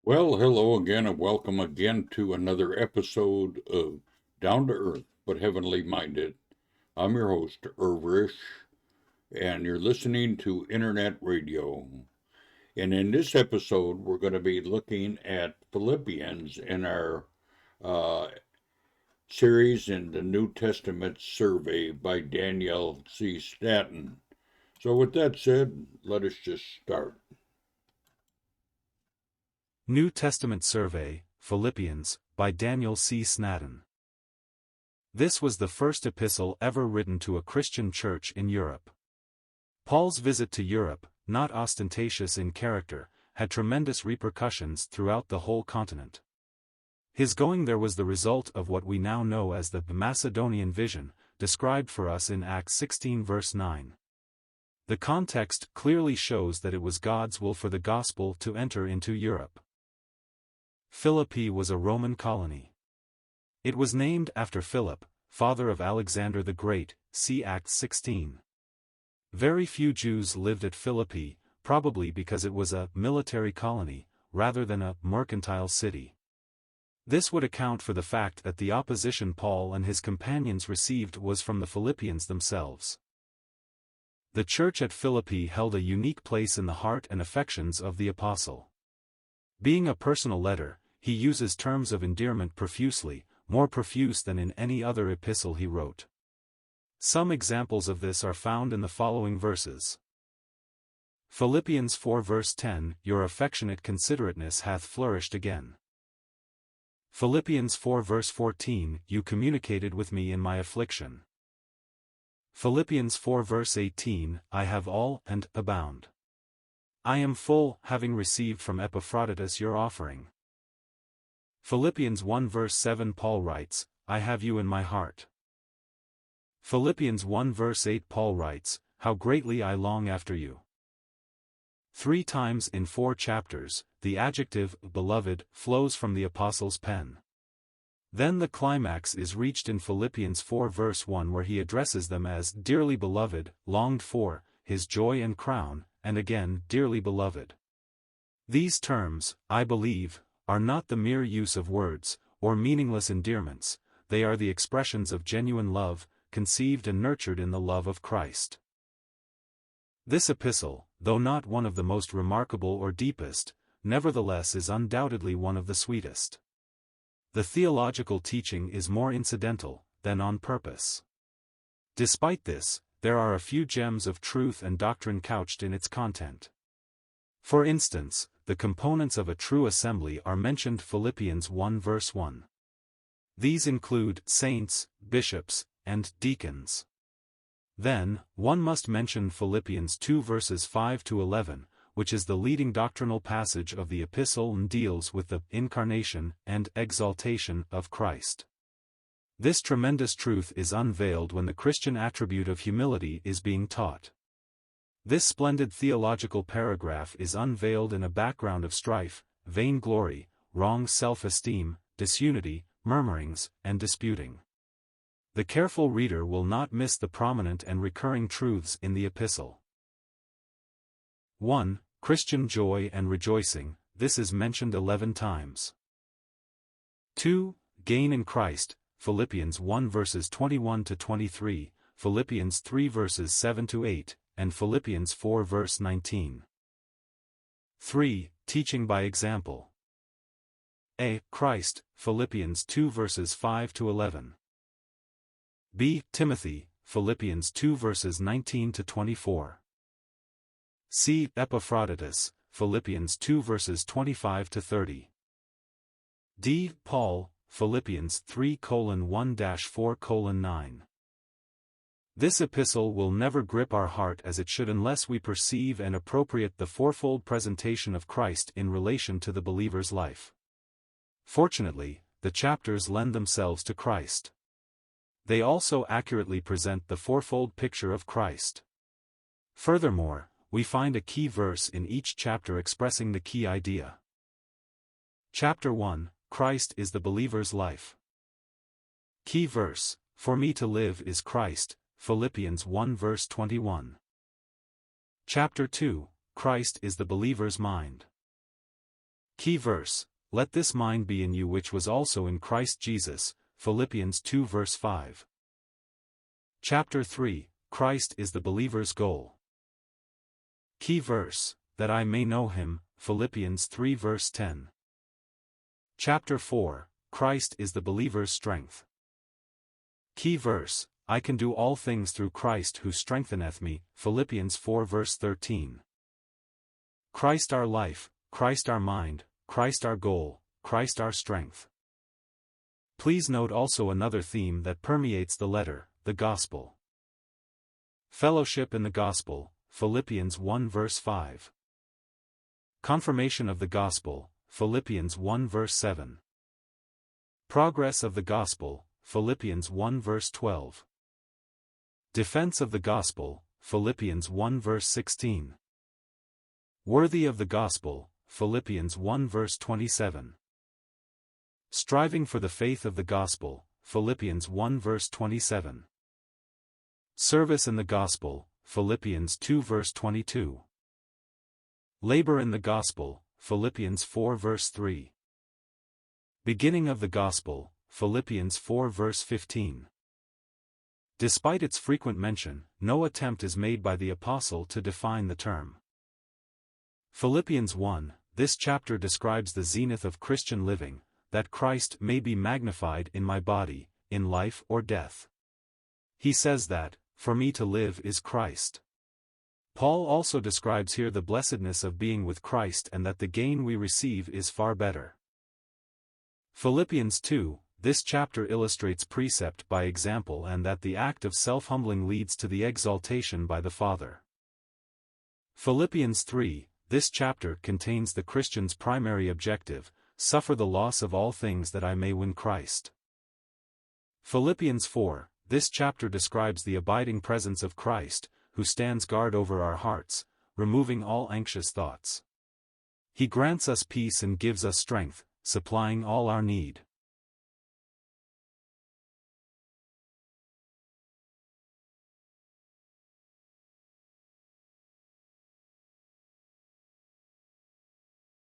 Well, hello again, and welcome again to another episode of Down to Earth but Heavenly Minded. I'm your host, Risch, and you're listening to Internet Radio. And in this episode, we're going to be looking at Philippians in our uh, series in the New Testament survey by Daniel C. Snaddon. So, with that said, let us just start. New Testament Survey, Philippians, by Daniel C. Snaddon. This was the first epistle ever written to a Christian church in Europe. Paul's visit to Europe, not ostentatious in character, had tremendous repercussions throughout the whole continent. His going there was the result of what we now know as the Macedonian vision, described for us in Acts 16 verse 9. The context clearly shows that it was God's will for the gospel to enter into Europe. Philippi was a Roman colony. It was named after Philip, father of Alexander the Great, see Acts 16. Very few Jews lived at Philippi, probably because it was a military colony, rather than a mercantile city. This would account for the fact that the opposition Paul and his companions received was from the Philippians themselves. The church at Philippi held a unique place in the heart and affections of the apostle. Being a personal letter, he uses terms of endearment profusely, more profuse than in any other epistle he wrote. Some examples of this are found in the following verses. Philippians 4 verse 10, Your affectionate considerateness hath flourished again. Philippians 4 verse 14, You communicated with me in my affliction. Philippians 4 verse 18, I have all and abound. I am full, having received from Epaphroditus your offering. Philippians 1 verse 7 Paul writes, I have you in my heart. Philippians 1 verse 8 Paul writes, How greatly I long after you. 3 times in 4 chapters, the adjective, beloved, flows from the apostle's pen. Then the climax is reached in Philippians 4 verse 1 where he addresses them as dearly beloved, longed for, his joy and crown, and again, dearly beloved. These terms, I believe, are not the mere use of words, or meaningless endearments, they are the expressions of genuine love, conceived and nurtured in the love of Christ. This epistle, though not one of the most remarkable or deepest, nevertheless is undoubtedly one of the sweetest. The theological teaching is more incidental than on purpose. Despite this, there are a few gems of truth and doctrine couched in its content. For instance, the components of a true assembly are mentioned Philippians 1 verse 1. These include saints, bishops, and deacons. Then, one must mention Philippians 2 verses 5 to 11, which is the leading doctrinal passage of the epistle and deals with the incarnation and exaltation of Christ. This tremendous truth is unveiled when the Christian attribute of humility is being taught. This splendid theological paragraph is unveiled in a background of strife, vainglory, wrong self-esteem, disunity, murmurings, and disputing. The careful reader will not miss the prominent and recurring truths in the epistle. 1. Christian joy and rejoicing, this is mentioned 11 times. 2. Gain in Christ, Philippians 1 verses 21 to 23, Philippians 3 verses 7 to 8, and Philippians 4 verse 19. 3. Teaching by example. A. Christ, Philippians 2 verses 5 to 11. B. Timothy, Philippians 2 verses 19 to 24. C. Epaphroditus, Philippians 2 verses 25 to 30. D. Paul, Philippians 3:1-4:9. This epistle will never grip our heart as it should unless we perceive and appropriate the fourfold presentation of Christ in relation to the believer's life. Fortunately, the chapters lend themselves to Christ. They also accurately present the fourfold picture of Christ. Furthermore, we find a key verse in each chapter expressing the key idea. Chapter 1, Christ is the believer's life. Key verse, For me to live is Christ, Philippians 1 verse 21. Chapter 2, Christ is the believer's mind. Key verse, "Let this mind be in you which was also in Christ Jesus," Philippians 2 verse 5. Chapter 3, Christ is the believer's goal. Key verse, "That I may know him," Philippians 3 verse 10. Chapter 4, Christ is the believer's strength. Key verse, "I can do all things through Christ who strengtheneth me," Philippians 4 verse 13. Christ our life, Christ our mind, Christ our goal, Christ our strength. Please note also another theme that permeates the letter, the gospel. Fellowship in the gospel, Philippians 1 verse 5. Confirmation of the gospel, Philippians 1 verse 7. Progress of the gospel, Philippians 1 verse 12. Defense of the gospel, Philippians 1 verse 16. Worthy of the gospel, Philippians 1 verse 27. Striving for the faith of the gospel, Philippians 1 verse 27. Service in the gospel, Philippians 2 verse 22. Labor in the gospel, Philippians 4 verse 3. Beginning of the gospel, Philippians 4 verse 15. Despite its frequent mention, no attempt is made by the apostle to define the term. Philippians 1, this chapter describes the zenith of Christian living, that Christ may be magnified in my body, in life or death. He says that, for me to live is Christ. Paul also describes here the blessedness of being with Christ and that the gain we receive is far better. Philippians 2, this chapter illustrates precept by example and that the act of self-humbling leads to the exaltation by the Father. Philippians 3, this chapter contains the Christian's primary objective: suffer the loss of all things that I may win Christ. Philippians 4, this chapter describes the abiding presence of Christ, who stands guard over our hearts, removing all anxious thoughts. He grants us peace and gives us strength, supplying all our need.